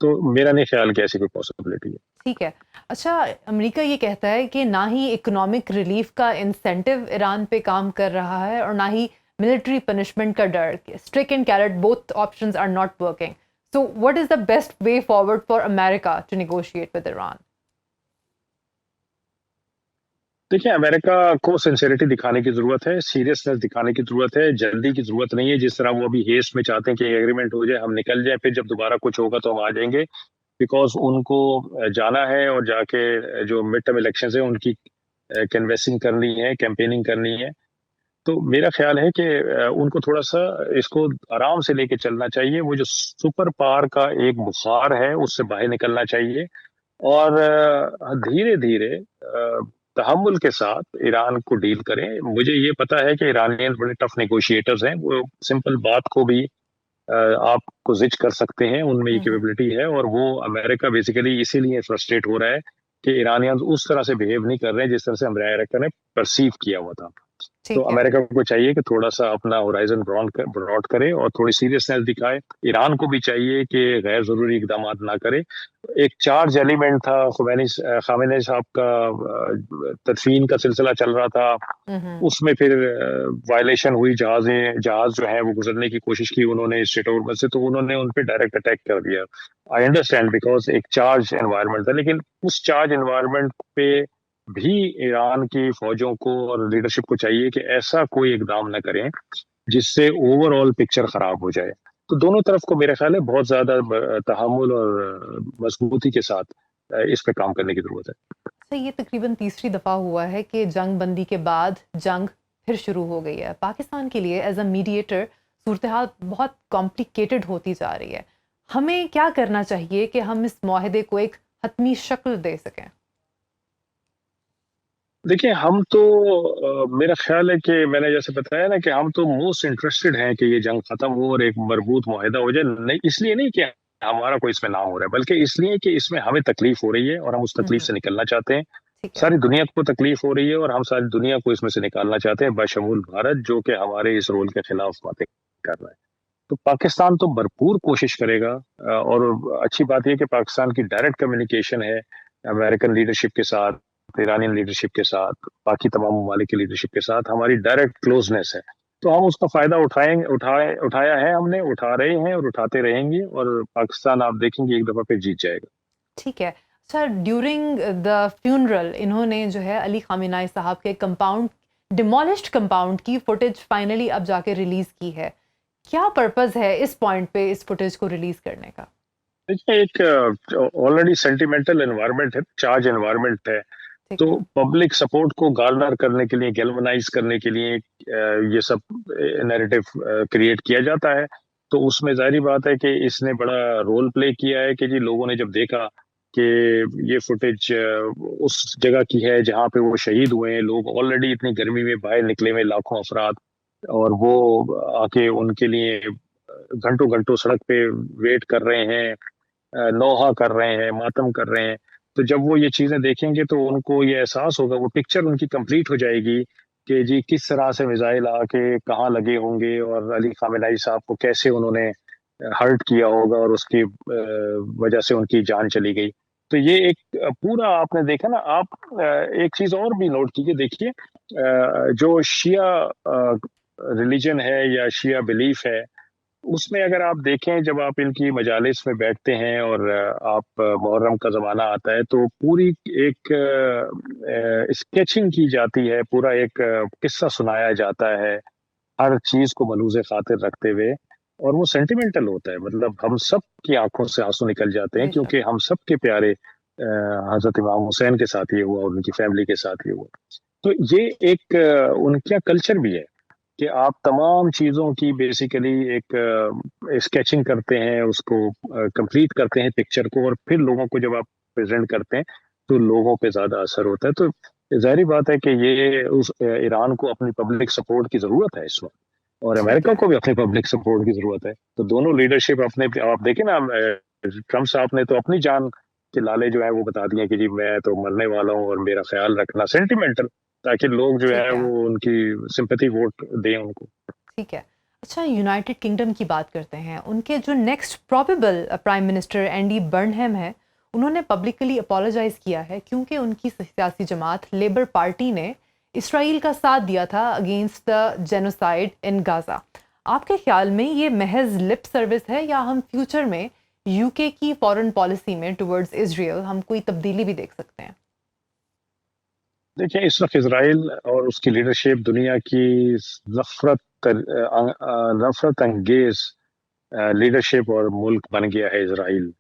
तो मेरा नहीं ख्याल कि ऐसी कोई पॉसिबिलिटी है। ठीक है। अच्छा, अमेरिका ये कहता है कि ना ही इकोनॉमिक रिलीफ का इंसेंटिव ईरान पे काम कर रहा है और ना ही मिलिट्री पनिशमेंट का डर। Stick and carrot, both options are not working. So what is the best way forward for America to negotiate with Iran? देखिए, अमेरिका को सिंसेरिटी दिखाने की जरूरत है, सीरियसनेस दिखाने की जरूरत है, जल्दी की जरूरत नहीं है। जिस तरह वो अभी हेस्ट में चाहते हैं कि एग्रीमेंट हो जाए, हम निकल जाए, फिर जब दोबारा कुछ होगा तो हम आ जाएंगे। बिकॉज उनको जाना है और जाके जो मिड टर्म इलेक्शन है उनकी कैनवेसिंग करनी है, कैंपेनिंग करनी है। तो मेरा ख्याल है कि उनको थोड़ा सा इसको आराम से लेके चलना चाहिए। वो जो सुपर पावर का एक बुखार है उससे बाहर निकलना चाहिए, और धीरे धीरे तहम्मुल के साथ ईरान को डील करें। मुझे ये पता है कि ईरानियन बड़े टफ नेगोशिएटर्स हैं, वो सिंपल बात को भी आपको जिज कर सकते हैं, उनमें ये हम्म। कैपेबिलिटी है। और वो अमेरिका बेसिकली इसीलिए फ्रस्ट्रेट हो रहा है कि ईरानियंस उस तरह से बिहेव नहीं कर रहे हैं जिस तरह से अमेरिका ने परसीव किया हुआ था। तो ठीक है। अमेरिका को चाहिए कि थोड़ा सा अपना होराइजन ब्रॉड करे और थोड़ी सीरियसनेस दिखाए। ईरान को भी चाहिए कि गैर जरूरी इकदाम ना करे। एक चार्ज एलिमेंट था, खामेनी साहब का तदफीन का सिलसिला चल रहा था, हम्म। उसमें फिर वायलेशन हुई, जहाज जो है वो गुजरने की कोशिश की उन्होंने स्ट्रेट ओवर से, तो उन्होंने उन पे डायरेक्ट अटैक कर दिया। आई अंडरस्टैंड, बिकॉज एक चार्ज एनवायरनमेंट था, लेकिन उस चार्ज एनवायरनमेंट पे भी ईरान की फौजों को और लीडरशिप को चाहिए कि ऐसा कोई इकदाम न करें जिससे ओवरऑल पिक्चर खराब हो जाए। तो दोनों तरफ को मेरा ख्याल है बहुत ज्यादा तहमुल और मजबूती के साथ इस पे काम करने की जरूरत है। तो ये तकरीबन तीसरी दफ़ा हुआ है कि जंग बंदी के बाद जंग फिर शुरू हो गई है। पाकिस्तान के लिए एज अ मीडिएटर सूरत हाल बहुत कॉम्प्लिकेटेड होती जा रही है। हमें क्या करना चाहिए कि हम इस माहदे को एक हतमी शक्ल दे सकें? देखिए, हम तो मेरा ख्याल है कि मैंने जैसे बताया ना कि हम तो मोस्ट इंटरेस्टेड हैं कि ये जंग खत्म हो और एक मरबूत मुआहदा हो जाए। नहीं, इसलिए नहीं कि हमारा कोई इसमें नाम हो रहा है, बल्कि इसलिए कि इसमें हमें तकलीफ हो रही है और हम उस तकलीफ हम्म। से निकलना चाहते हैं। ठीक है। सारी दुनिया को तकलीफ हो रही है और हम सारी दुनिया को इसमें से निकालना चाहते हैं, बशमूल भारत, जो कि हमारे इस रोल के खिलाफ बातें कर रहा है। तो पाकिस्तान तो भरपूर कोशिश करेगा, और अच्छी बात यह कि पाकिस्तान की डायरेक्ट कम्युनिकेशन है अमेरिकन लीडरशिप के साथ, ईरानियन लीडरशिप के साथ, बाकी तमाम ममालिक की लीडरशिप के साथ हमारी डायरेक्ट क्लोजनेस है। तो हम उसका फायदा उठाया है, हमने उठा रहे हैं और उठाते रहेंगे, और पाकिस्तान आप देखेंगे एक दफा फिर जीत जाएगा। ठीक है। सर, ड्यूरिंग द फ्यूनरल इन्होंने जो है अली खामेनी साहब के कंपाउंड, डिमोलिश्ड कंपाउंड की फुटेज फाइनली अब जाके रिलीज की है। क्या पर्पस है इस पॉइंट पे इस फुटेज को रिलीज करने का? देखिए, एक ऑलरेडी सेंटिमेंटल एनवायरनमेंट है, चार्ज एनवायरनमेंट है। ठीक तो है। पब्लिक सपोर्ट को गार्नर करने के लिए, गैल्वनाइज करने के लिए ये सब नैरेटिव क्रिएट किया जाता है। तो उसमें जाहिर बात है कि इसने बड़ा रोल प्ले किया है कि जी लोगों ने जब देखा कि ये फुटेज उस जगह की है जहाँ पे वो शहीद हुए हैं, लोग ऑलरेडी इतनी गर्मी में बाहर निकले हुए लाखों अफराद, और वो आके उनके लिए घंटों घंटों सड़क पे वेट कर रहे हैं, नौहा कर रहे हैं, मातम कर रहे हैं। तो जब वो ये चीजें देखेंगे तो उनको ये एहसास होगा, वो पिक्चर उनकी कंप्लीट हो जाएगी कि जी किस तरह से मिसाइल आके कहाँ लगे होंगे और अली खामेनी साहब को कैसे उन्होंने हर्ट किया होगा और उसकी वजह से उनकी जान चली गई। तो ये एक पूरा आपने देखा ना। आप एक चीज और भी नोट कीजिए, देखिए जो शिया रिलीजन है या शिया बिलीफ है, उसमें अगर आप देखें, जब आप इनकी मजालिस में बैठते हैं और आप मुहर्रम का ज़माना आता है तो पूरी एक स्केचिंग की जाती है, पूरा एक किस्सा सुनाया जाता है, हर चीज़ को मलूज़े खातिर रखते हुए। और वो सेंटिमेंटल होता है, मतलब हम सब की आंखों से आंसू निकल जाते हैं, बेशक। क्योंकि हम सब के प्यारे हजरत इमाम हुसैन के साथ ये हुआ और उनकी फैमिली के साथ ये हुआ। तो ये एक उनका कल्चर भी है कि आप तमाम चीज़ों की बेसिकली एक स्केचिंग करते हैं, उसको कंप्लीट करते हैं पिक्चर को, और फिर लोगों को जब आप प्रेजेंट करते हैं तो लोगों पे ज़्यादा असर होता है। तो जाहिर बात है कि ये उस ईरान को अपनी पब्लिक सपोर्ट की ज़रूरत है इस वक्त, और ठीक अमेरिका है। को भी अपनी पब्लिक सपोर्ट की ज़रूरत है। तो दोनों लीडरशिप अपने, आप देखें ना, ट्रम्प साहब ने तो अपनी जान के लाले जो है वो बता दिए कि जी मैं तो मरने वाला हूँ और मेरा ख्याल रखना, सेंटिमेंटल, ताकि लोग जो है ठीक है। वो उनकी सिंपैथी वोट दें उनको। ठीक है। अच्छा, यूनाइटेड किंगडम की बात करते हैं। उनके जो next probable prime minister Andy Burnham है, उन्होंने पब्लिकली अपोलोजाइज किया है क्योंकि उनकी सियासी जमात लेबर पार्टी ने इसराइल का साथ दिया था against the genocide in Gaza. आपके ख्याल में ये महज लिप सर्विस है या हम फ्यूचर में यूके की फॉरेन पॉलिसी में टुवर्ड्स इजराइल हम कोई तब्दीली भी देख सकते हैं? देखिए, इस वक़्त इज़राइल और उसकी लीडरशिप दुनिया की नफ़रत अंगेज़ लीडरशिप और मुल्क बन गया है इज़राइल।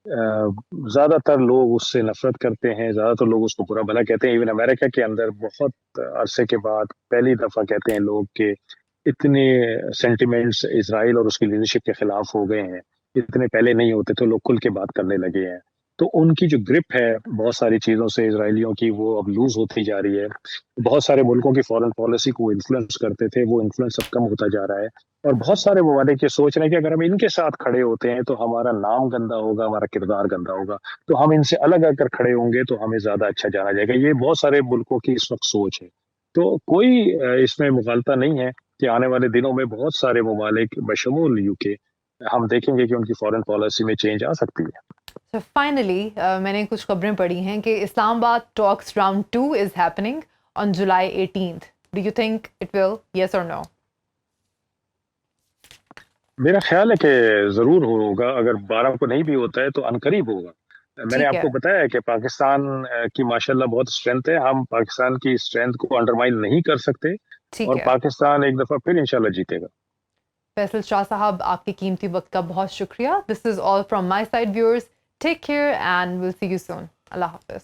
ज़्यादातर लोग उससे नफ़रत करते हैं, ज़्यादातर लोग उसको बुरा-भला कहते हैं। इवन अमेरिका के अंदर बहुत अरसे के बाद पहली दफ़ा कहते हैं लोग कि इतने सेंटिमेंट्स इज़राइल और उसकी लीडरशिप के खिलाफ हो गए हैं। इतने पहले नहीं होते थे, लोग खुल के बात करने लगे हैं। तो उनकी जो ग्रिप है बहुत सारी चीज़ों से इज़राइलियों की, वो अब लूज़ होती जा रही है। बहुत सारे मुल्कों की फ़ॉरेन पॉलिसी को इन्फ्लुएंस करते थे, वो इन्फ्लुएंस अब कम होता जा रहा है। और बहुत सारे ममालिक ये सोच रहे हैं कि अगर हम इनके साथ खड़े होते हैं तो हमारा नाम गंदा होगा, हमारा किरदार गंदा होगा। तो हम इनसे अलग अगर खड़े होंगे तो हमें ज़्यादा अच्छा जाना जाएगा। ये बहुत सारे मुल्कों की इस वक़्त सोच है। तो कोई इसमें मुग़ालता नहीं है कि आने वाले दिनों में बहुत सारे ममालिक बशमूल यूके, हम देखेंगे कि उनकी फ़ॉरेन पॉलिसी में चेंज आ सकती है। So finally, मैंने कुछ खबरें पढ़ी हैं कि Islamabad talks round 2 is happening on July 18th. Do you think it will? Yes or no? मेरा ख़्याल है कि ज़रूर होगा, अगर 12 को नहीं भी होता है तो अनकरीब होगा। मैंने ठीक है, आपको बताया है कि पाकिस्तान की माशाल्लाह बहुत स्ट्रेंथ है, हम पाकिस्तान की स्ट्रेंथ को अंडरमाइन नहीं कर सकते ठीक और है। पाकिस्तान एक दफ़ा फिर इंशाल्लाह जीतेगा। फैसल शाह साहब, आपके कीमती वक्त का बहुत शुक्रिया। This is all from my side viewers. Take care and will see you soon. अल्लाह हाफ़िज़।